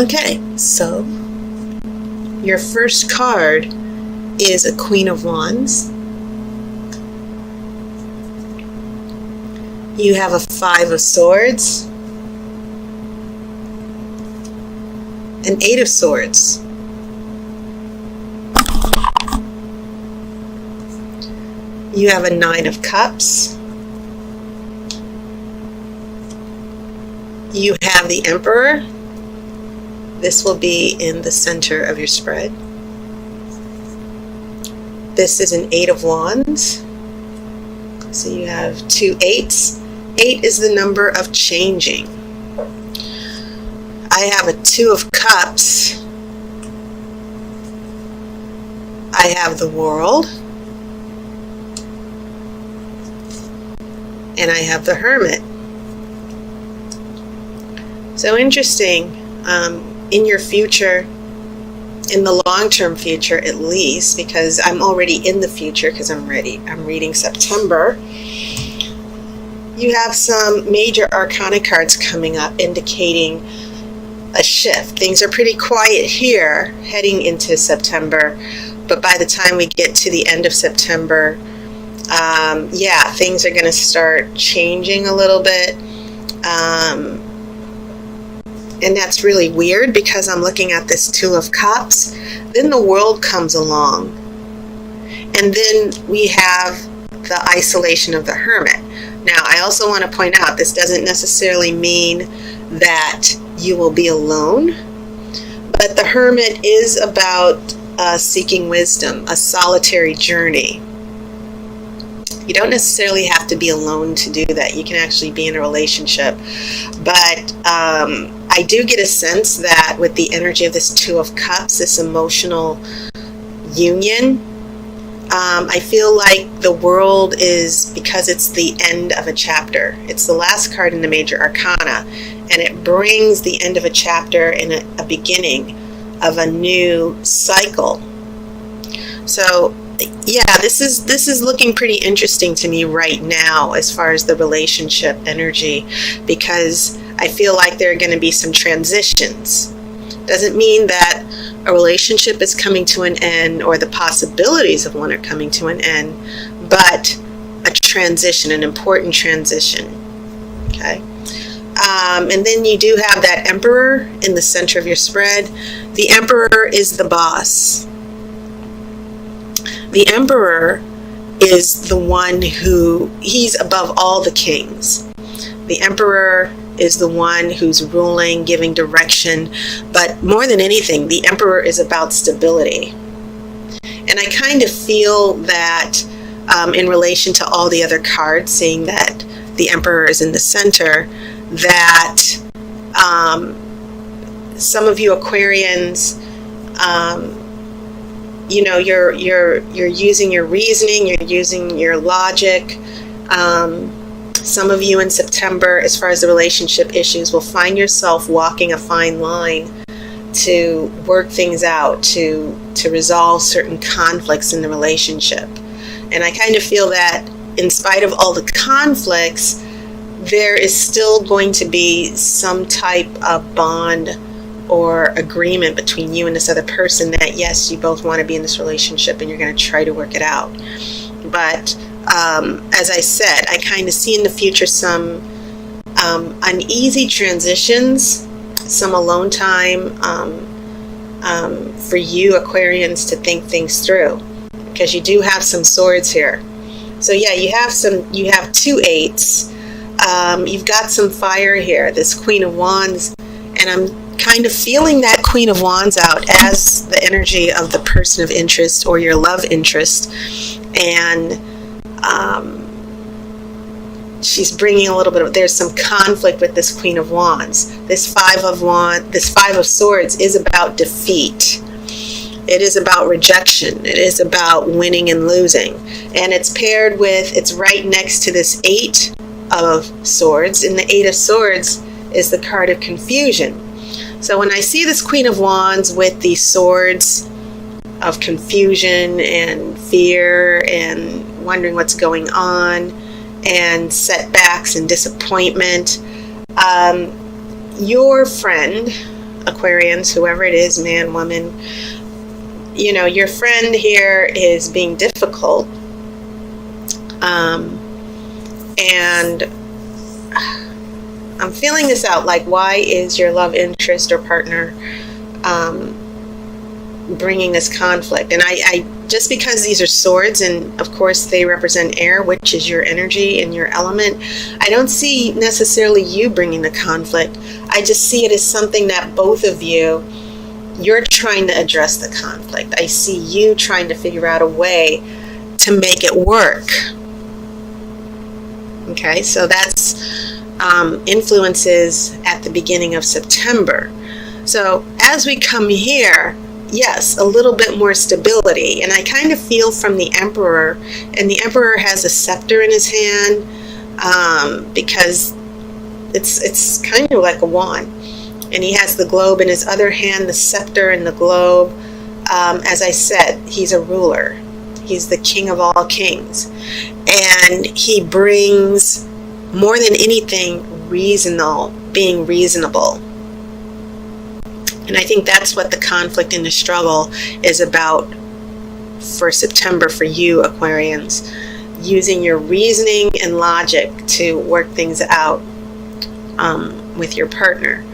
Okay, so your first card is a Queen of Wands. You have a Five of Swords, an Eight of Swords, you have a Nine of Cups, you have the Emperor. This will be in the center of your spread. This is an Eight of Wands. So you have two eights. 8 is the number of changing. I have a Two of Cups. I have the World. And I have the Hermit. So interesting. In your future, in the long-term future at least, because I'm already in the future because I'm reading September, you have some major arcana cards coming up indicating a shift. Things are pretty quiet here heading into September, but by the time we get to the end of September, yeah, things are going to start changing a little bit. And that's really weird because I'm looking at this Two of Cups. Then the World comes along. And then we have the isolation of the Hermit. Now, I also want to point out this doesn't necessarily mean that you will be alone. But the Hermit is about seeking wisdom, a solitary journey. You don't necessarily have to be alone to do that. You can actually be in a relationship. But I do get a sense that with the energy of this Two of Cups, this emotional union, I feel like the World is, because it's the end of a chapter. It's the last card in the major arcana, and it brings the end of a chapter and a beginning of a new cycle. So yeah, this is looking pretty interesting to me right now as far as the relationship energy, because I feel like there are going to be some transitions. Doesn't mean that a relationship is coming to an end or the possibilities of one are coming to an end, but a transition, an important transition. Okay. And then you do have that Emperor in the center of your spread. The Emperor is the boss. The Emperor is the one he's above all the kings. The Emperor is the one who's ruling, giving direction, but more than anything, the Emperor is about stability. And I kind of feel that in relation to all the other cards, seeing that the Emperor is in the center, that some of you Aquarians, you know, you're using your reasoning, you're using your logic. Some of you in September, as far as the relationship issues, will find yourself walking a fine line to work things out, to resolve certain conflicts in the relationship. And I kind of feel that in spite of all the conflicts, there is still going to be some type of bond or agreement between you and this other person that, yes, you both want to be in this relationship and you're going to try to work it out. But as I said, I kind of see in the future some uneasy transitions, some alone time for you Aquarians to think things through, because you do have some swords here. So yeah, you have two eights. You've got some fire here, this Queen of Wands, and I'm kind of feeling that Queen of Wands out as the energy of the person of interest or your love interest. And she's bringing a little bit of, there's some conflict with this Queen of Wands. This Five of Swords is about defeat. It is about rejection. It is about winning and losing. And it's paired with, it's right next to this Eight of Swords. And the Eight of Swords is the card of confusion. So when I see this Queen of Wands with these swords of confusion and fear and wondering what's going on and setbacks and disappointment, your friend Aquarians, whoever it is, man, woman, you know, your friend here is being difficult. And I'm feeling this out, like, why is your love interest or partner bringing this conflict? And I just because these are swords, and of course they represent air, which is your energy and your element, I don't see necessarily you bringing the conflict. I just see it as something that both of you, you're trying to address the conflict. I see you trying to figure out a way to make it work. Okay, so that's influences at the beginning of September. So as we come here, yes, a little bit more stability. And I kind of feel from the Emperor, and the Emperor has a scepter in his hand, because it's kind of like a wand. And he has the globe in his other hand, the scepter and the globe. As I said, he's a ruler. He's the king of all kings. And he brings, more than anything, being reasonable. And I think that's what the conflict and the struggle is about for September for you, Aquarians. Using your reasoning and logic to work things out with your partner.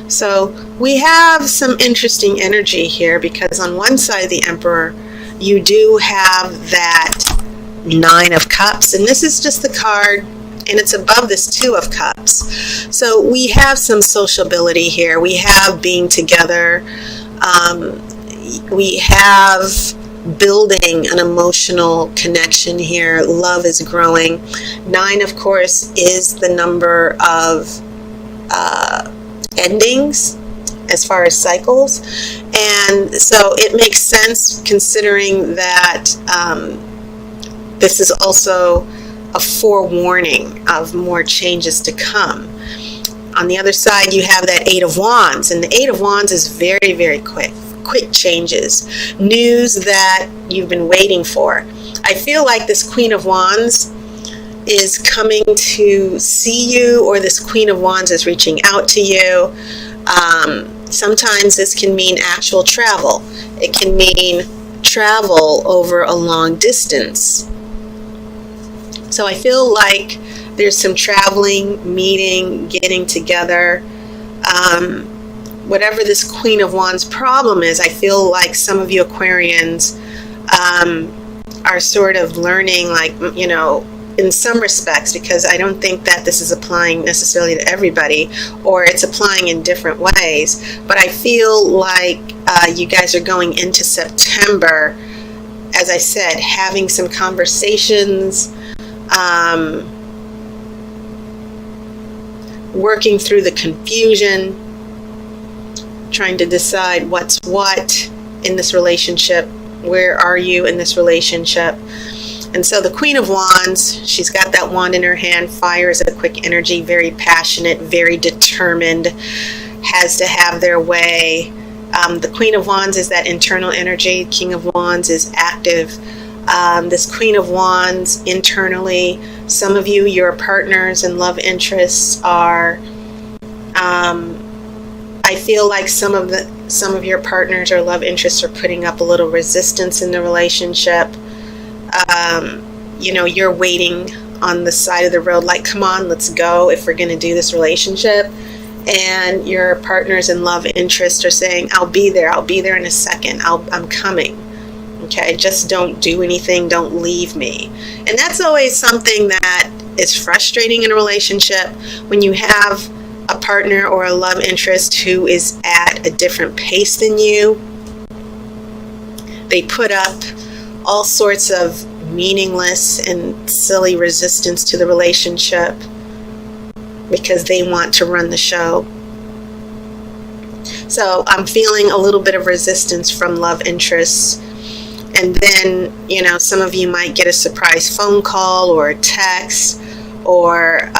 So we have some interesting energy here, because on one side of the Emperor, you do have that Nine of Cups, and this is just the card, and it's above this Two of Cups. So we have some sociability here. We have being together. We have building an emotional connection here. Love is growing. 9, of course, is the number of endings as far as cycles. And so it makes sense, considering that this is also a forewarning of more changes to come. On the other side, you have that 8 of Wands, and the 8 of Wands is very, very quick changes, news that you've been waiting for. I feel like this Queen of Wands is coming to see you, or this Queen of Wands is reaching out to you. Sometimes this can mean actual travel. It can mean travel over a long distance. So I feel like there's some traveling, meeting, getting together. Whatever this Queen of Wands problem is, I feel like some of you Aquarians are sort of learning, like, you know, in some respects, because I don't think that this is applying necessarily to everybody, or it's applying in different ways. But I feel like you guys are going into September, as I said, having some conversations, working through the confusion, trying to decide what's what in this relationship. Where are you in this relationship? And so the Queen of Wands, she's got that wand in her hand. Fire is a quick energy, very passionate, very determined, has to have their way. The Queen of Wands is that internal energy. King of Wands is active. This Queen of Wands internally, some of you, your partners and love interests are, I feel like some of your partners or love interests are putting up a little resistance in the relationship. You know, you're waiting on the side of the road, like, come on, let's go if we're going to do this relationship. And your partners and love interest are saying, I'll be there in a second, I'm coming. Okay, just don't do anything, don't leave me. And that's always something that is frustrating in a relationship, when you have a partner or a love interest who is at a different pace than you. They put up all sorts of meaningless and silly resistance to the relationship because they want to run the show. So I'm feeling a little bit of resistance from love interests. And then, you know, some of you might get a surprise phone call or a text, or,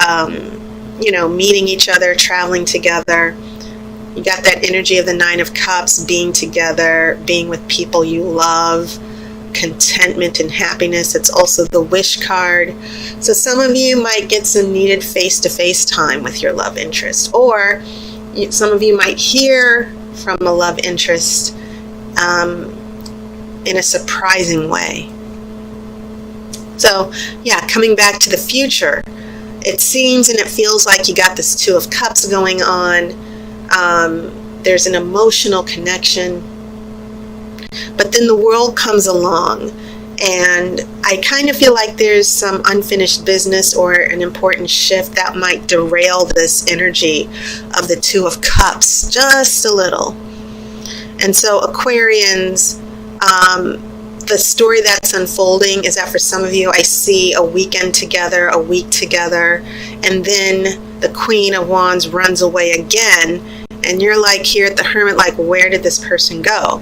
you know, meeting each other, traveling together. You got that energy of the 9 of Cups, being together, being with people you love, contentment and happiness. It's also the Wish card. So some of you might get some needed face-to-face time with your love interest, or some of you might hear from a love interest in a surprising way. So yeah, coming back to the future, it seems and it feels like you got this Two of Cups going on. There's an emotional connection, but then the world comes along, and I kind of feel like there's some unfinished business or an important shift that might derail this energy of the Two of Cups just a little. And so Aquarians, the story that's unfolding is that for some of you, I see a weekend together, a week together, and then the Queen of Wands runs away again, and you're like here at the Hermit, like, where did this person go?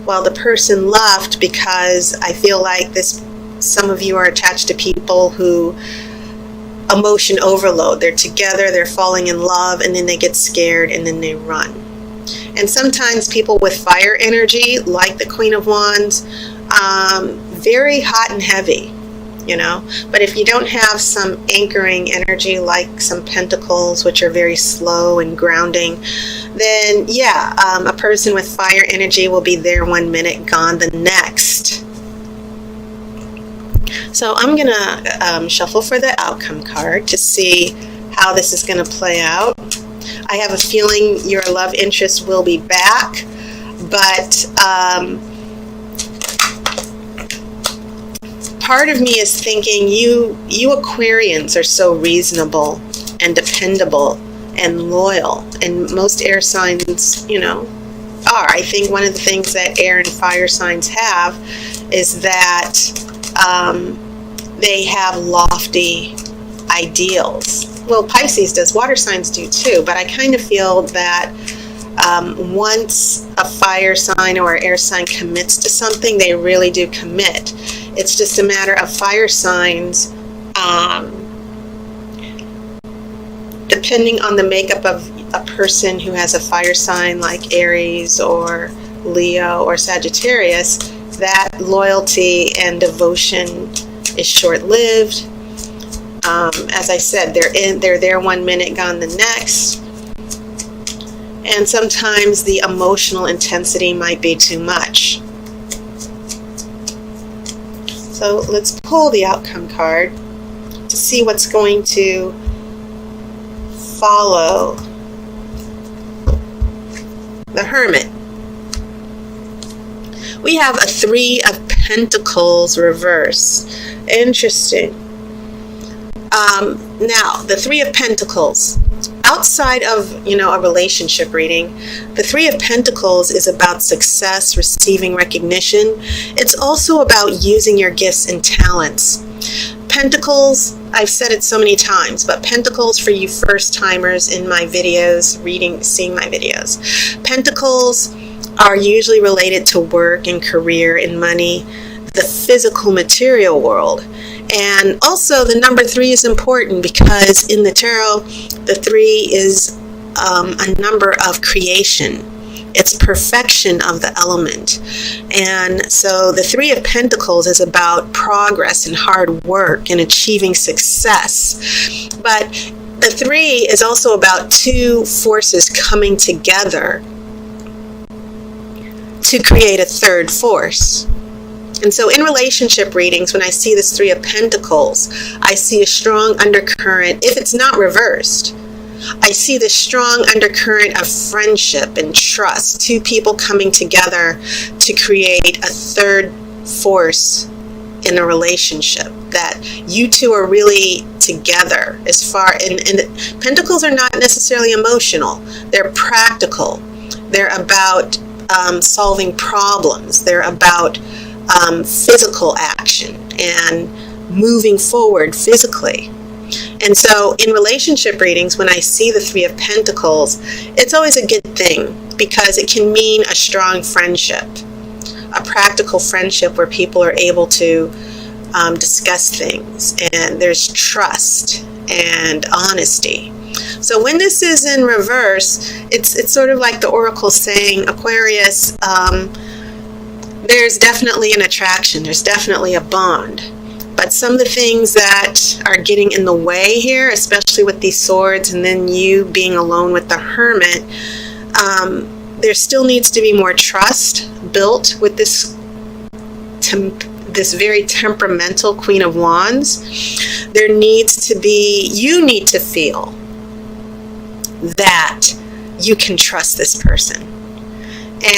Well, the person left because I feel like some of you are attached to people who emotion overload. They're together, they're falling in love, and then they get scared and then they run. And sometimes people with fire energy, like the Queen of Wands, very hot and heavy, you know. But if you don't have some anchoring energy like some Pentacles, which are very slow and grounding, then yeah, a person with fire energy will be there 1 minute, gone the next. So I'm gonna shuffle for the outcome card to see how this is gonna play out. I have a feeling your love interest will be back, but part of me is thinking you Aquarians are so reasonable and dependable and loyal, and most air signs, you know, are. I think one of the things that air and fire signs have is that they have lofty ideals. Well, Pisces does, water signs do too, but I kind of feel that once a fire sign or air sign commits to something, they really do commit. It's just a matter of fire signs, depending on the makeup of a person who has a fire sign like Aries or Leo or Sagittarius, that loyalty and devotion is short-lived. As I said, they're there 1 minute, gone the next. And sometimes the emotional intensity might be too much. So let's pull the outcome card to see what's going to follow the Hermit. We have a Three of Pentacles reverse. Interesting. Now, the Three of Pentacles, outside of, you know, a relationship reading, the Three of Pentacles is about success, receiving recognition. It's also about using your gifts and talents. Pentacles, I've said it so many times, but Pentacles, for you first timers in my videos, seeing my videos, Pentacles are usually related to work and career and money, the physical material world. And also the number 3 is important because in the tarot, the 3 is a number of creation. It's perfection of the element. And so the Three of Pentacles is about progress and hard work and achieving success. But the 3 is also about two forces coming together to create a third force. And so in relationship readings, when I see this Three of Pentacles, I see a strong undercurrent. If it's not reversed, I see this strong undercurrent of friendship and trust. Two people coming together to create a third force in a relationship. That you two are really together as far, and Pentacles are not necessarily emotional. They're practical. They're about solving problems. They're about physical action and moving forward physically. And so in relationship readings, when I see the Three of Pentacles, it's always a good thing because it can mean a strong friendship, a practical friendship where people are able to discuss things, and there's trust and honesty. So when this is in reverse, it's sort of like the Oracle saying, Aquarius, there's definitely an attraction, there's definitely a bond. But some of the things that are getting in the way here, especially with these swords and then you being alone with the Hermit, there still needs to be more trust built with this very temperamental Queen of Wands. There needs to be, you need to feel that you can trust this person.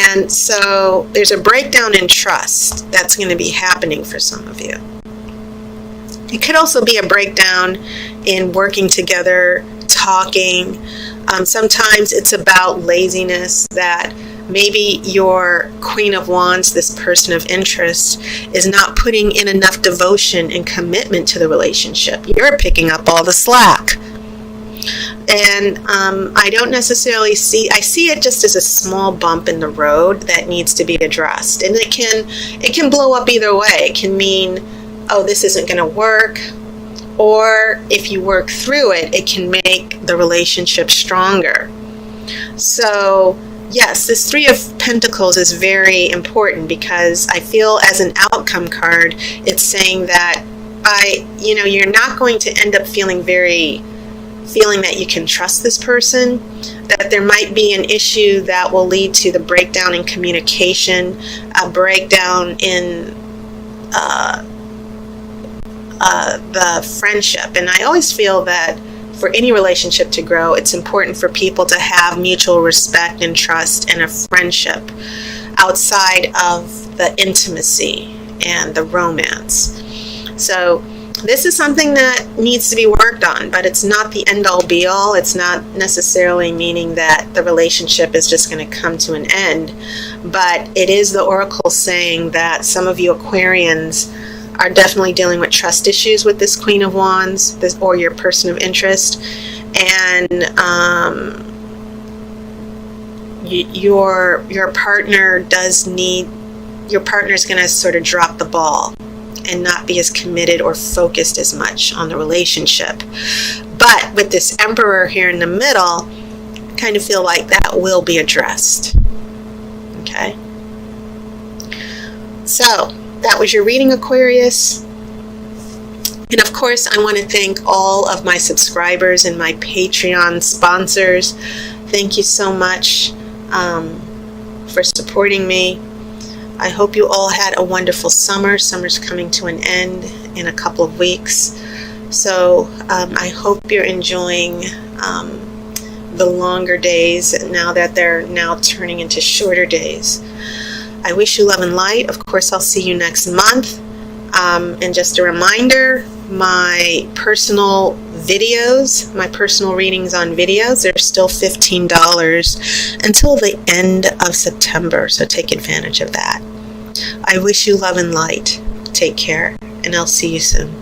And so there's a breakdown in trust that's going to be happening for some of you. It could also be a breakdown in working together, talking. Sometimes it's about laziness, that maybe your Queen of Wands, this person of interest, is not putting in enough devotion and commitment to the relationship. You're picking up all the slack. And I don't necessarily I see it just as a small bump in the road that needs to be addressed. And it can blow up either way. It can mean, oh, this isn't going to work. Or if you work through it, it can make the relationship stronger. So yes, this Three of Pentacles is very important, because I feel as an outcome card, it's saying that you're not going to end up feeling that you can trust this person, that there might be an issue that will lead to the breakdown in communication, a breakdown in the friendship. And I always feel that for any relationship to grow, it's important for people to have mutual respect and trust and a friendship outside of the intimacy and the romance. So this is something that needs to be worked on, but it's not the end-all be-all. It's not necessarily meaning that the relationship is just going to come to an end, but it is the oracle saying that some of you Aquarians are definitely dealing with trust issues with this Queen of Wands, or your person of interest, and your partner is going to sort of drop the ball and not be as committed or focused as much on the relationship. But with this Emperor here in the middle, I kind of feel like that will be addressed. Okay? So that was your reading, Aquarius. And of course, I want to thank all of my subscribers and my Patreon sponsors. Thank you so much for supporting me. I hope you all had a wonderful summer. Summer's coming to an end in a couple of weeks. So I hope you're enjoying the longer days now that they're now turning into shorter days. I wish you love and light. Of course, I'll see you next month. And just a reminder, my personal videos, my personal readings on videos, they're still $15 until the end of September. So take advantage of that. I wish you love and light. Take care, and I'll see you soon.